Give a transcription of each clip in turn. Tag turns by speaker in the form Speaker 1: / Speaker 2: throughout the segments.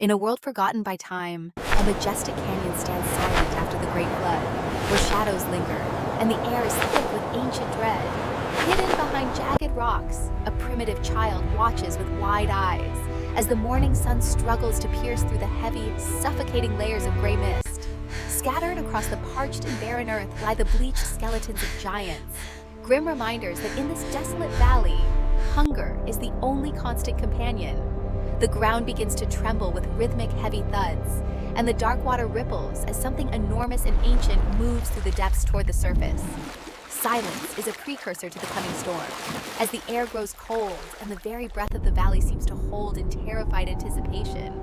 Speaker 1: In a world forgotten by time, a majestic canyon stands silent after the Great Flood, where shadows linger, and the air is thick with ancient dread. Hidden behind jagged rocks, a primitive child watches with wide eyes, as the morning sun struggles to pierce through the heavy, suffocating layers of gray mist. Scattered across the parched and barren earth lie the bleached skeletons of giants, grim reminders that in this desolate valley, hunger is the only constant companion. The ground begins to tremble with rhythmic, heavy thuds, and the dark water ripples as something enormous and ancient moves through the depths toward the surface. Silence is a precursor to the coming storm, as the air grows cold and the very breath of the valley seems to hold in terrified anticipation.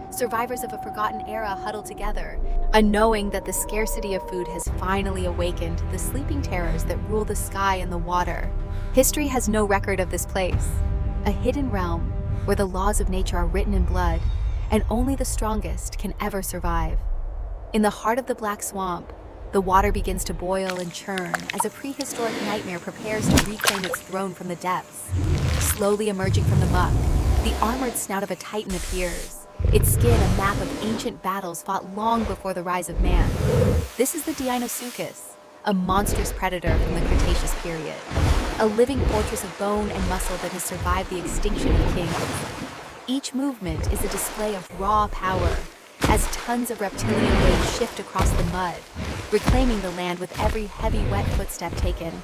Speaker 1: Survivors of a forgotten era huddle together, unknowing that the scarcity of food has finally awakened the sleeping terrors that rule the sky and the water. History has no record of this place, a hidden realm where the laws of nature are written in blood, and only the strongest can ever survive. In the heart of the Black Swamp, the water begins to boil and churn as a prehistoric nightmare prepares to reclaim its throne from the depths. Slowly emerging from the muck, the armored snout of a titan appears, its skin a map of ancient battles fought long before the rise of man. This is the Deinosuchus, a monstrous predator from the Cretaceous period, a living fortress of bone and muscle that has survived the extinction of kings. Each movement is a display of raw power, as tons of reptilian waves shift across the mud, reclaiming the land with every heavy, wet footstep taken.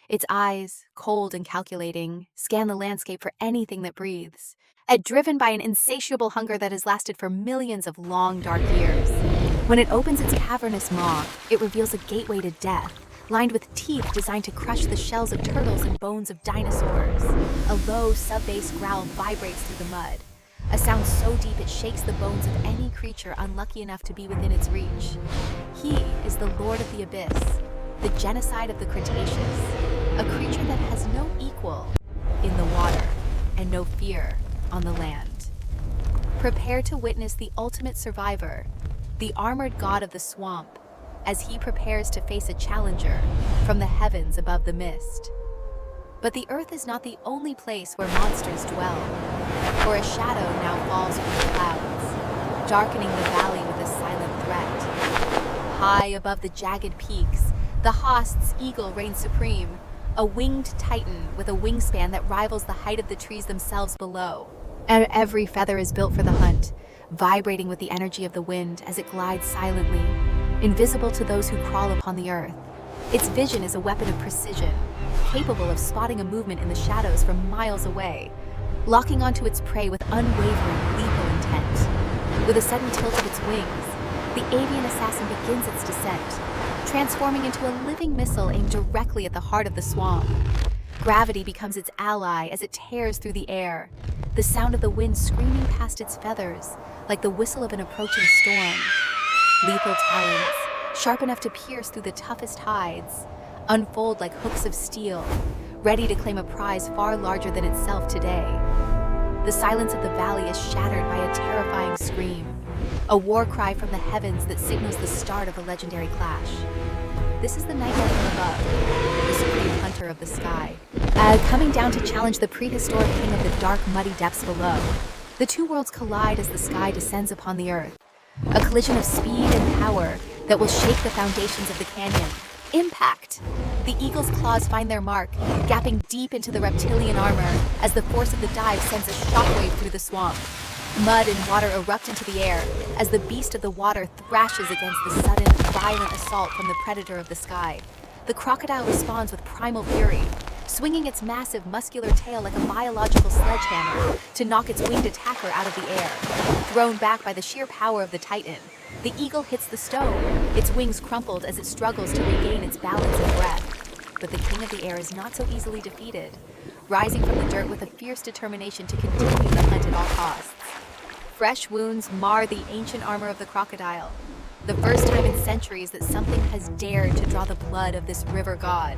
Speaker 1: Its eyes, cold and calculating, scan the landscape for anything that breathes, driven by an insatiable hunger that has lasted for millions of long, dark years. When it opens its cavernous maw, it reveals a gateway to death, lined with teeth designed to crush the shells of turtles and bones of dinosaurs. A low, sub-bass growl vibrates through the mud, a sound so deep it shakes the bones of any creature unlucky enough to be within its reach. He is the Lord of the Abyss, the genocide of the Cretaceous, a creature that has no equal in the water and no fear on the land. Prepare to witness the ultimate survivor, the armored god of the swamp, as he prepares to face a challenger from the heavens above the mist. But the earth is not the only place where monsters dwell, for a shadow now falls from the clouds, darkening the valley with a silent threat. High above the jagged peaks, the host's eagle reigns supreme, a winged titan with a wingspan that rivals the height of the trees themselves below. And every feather is built for the hunt, vibrating with the energy of the wind as it glides silently, invisible to those who crawl upon the earth. Its vision is a weapon of precision, capable of spotting a movement in the shadows from miles away, locking onto its prey with unwavering, lethal intent. With a sudden tilt of its wings, the avian assassin begins its descent, transforming into a living missile aimed directly at the heart of the swamp. Gravity becomes its ally as it tears through the air, the sound of the wind screaming past its feathers like the whistle of an approaching storm. Lethal talons, sharp enough to pierce through the toughest hides, unfold like hooks of steel, ready to claim a prize far larger than itself today. The silence of the valley is shattered by a terrifying scream, a war cry from the heavens that signals the start of a legendary clash. This is the nightmare from above, the supreme hunter of the sky, coming down to challenge the prehistoric king of the dark, muddy depths below. The two worlds collide as the sky descends upon the earth, a collision of speed and power that will shake the foundations of the canyon. Impact! The eagle's claws find their mark, gapping deep into the reptilian armor as the force of the dive sends a shockwave through the swamp. Mud and water erupt into the air as the beast of the water thrashes against the sudden, violent assault from the predator of the sky. The crocodile responds with primal fury, swinging its massive, muscular tail like a biological sledgehammer to knock its winged attacker out of the air. Thrown back by the sheer power of the titan, the eagle hits the stone, its wings crumpled as it struggles to regain its balance and breath. But the king of the air is not so easily defeated, rising from the dirt with a fierce determination to continue the hunt at all costs. Fresh wounds mar the ancient armor of the crocodile, the first time in centuries that something has dared to draw the blood of this river god.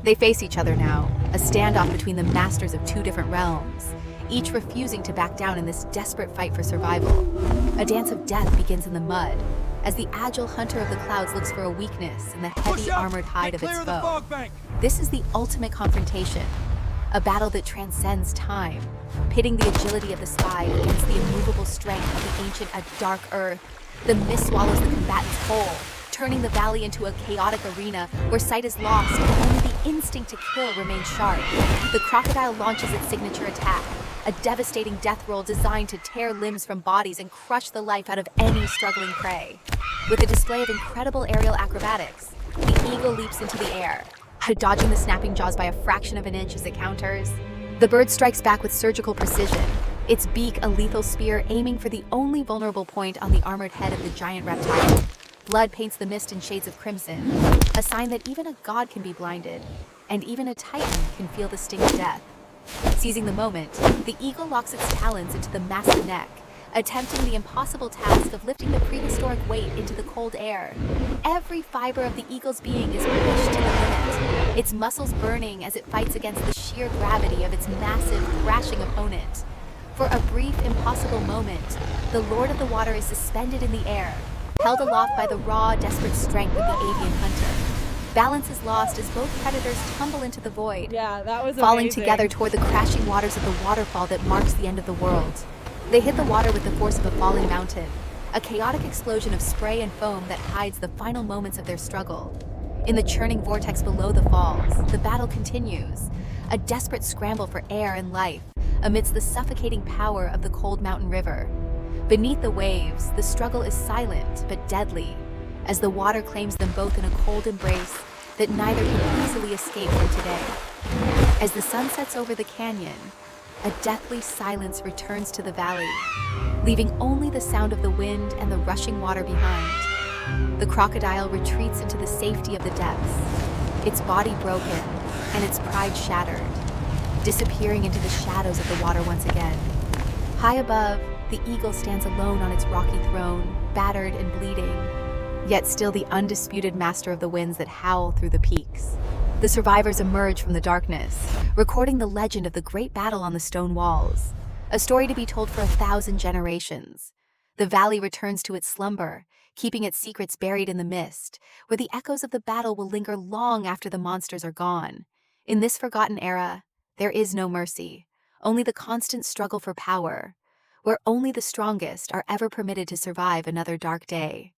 Speaker 1: They face each other now, a standoff between the masters of two different realms, each refusing to back down in this desperate fight for survival. A dance of death begins in the mud, as the agile hunter of the clouds looks for a weakness in the heavy armored hide of its foe. This is the ultimate confrontation, a battle that transcends time, pitting the agility of the sky against the immovable strength of the ancient dark earth. The mist swallows the combatants whole, turning the valley into a chaotic arena where sight is lost and only the instinct to kill remains sharp. The crocodile launches its signature attack, a devastating death roll designed to tear limbs from bodies and crush the life out of any struggling prey. With a display of incredible aerial acrobatics, the eagle leaps into the air, dodging the snapping jaws by a fraction of an inch as it counters. The bird strikes back with surgical precision, its beak a lethal spear aiming for the only vulnerable point on the armored head of the giant reptile. Blood paints the mist in shades of crimson, a sign that even a god can be blinded, and even a titan can feel the sting of death. Seizing the moment, the eagle locks its talons into the massive neck, attempting the impossible task of lifting the prehistoric weight into the cold air. Every fiber of the eagle's being is pushed to the limit, its muscles burning as it fights against the sheer gravity of its massive, crashing opponent. For a brief, impossible moment, the Lord of the Water is suspended in the air, held aloft by the raw, desperate strength of the avian hunter. Balance is lost as both predators tumble into the void, falling
Speaker 2: amazing.
Speaker 1: together toward the crashing waters of the waterfall that marks the end of the world. They hit the water with the force of a falling mountain, a chaotic explosion of spray and foam that hides the final moments of their struggle. In the churning vortex below the falls, the battle continues, a desperate scramble for air and life amidst the suffocating power of the cold mountain river. Beneath the waves, the struggle is silent but deadly, as the water claims them both in a cold embrace that neither can easily escape from today. As the sun sets over the canyon, a deathly silence returns to the valley, leaving only the sound of the wind and the rushing water behind. The crocodile retreats into the safety of the depths, its body broken and its pride shattered, disappearing into the shadows of the water once again. High above, the eagle stands alone on its rocky throne, battered and bleeding, yet still the undisputed master of the winds that howl through the peaks. The survivors emerge from the darkness, recording the legend of the great battle on the stone walls, a story to be told for 1,000 generations. The valley returns to its slumber, keeping its secrets buried in the mist, where the echoes of the battle will linger long after the monsters are gone. In this forgotten era, there is no mercy, only the constant struggle for power, where only the strongest are ever permitted to survive another dark day.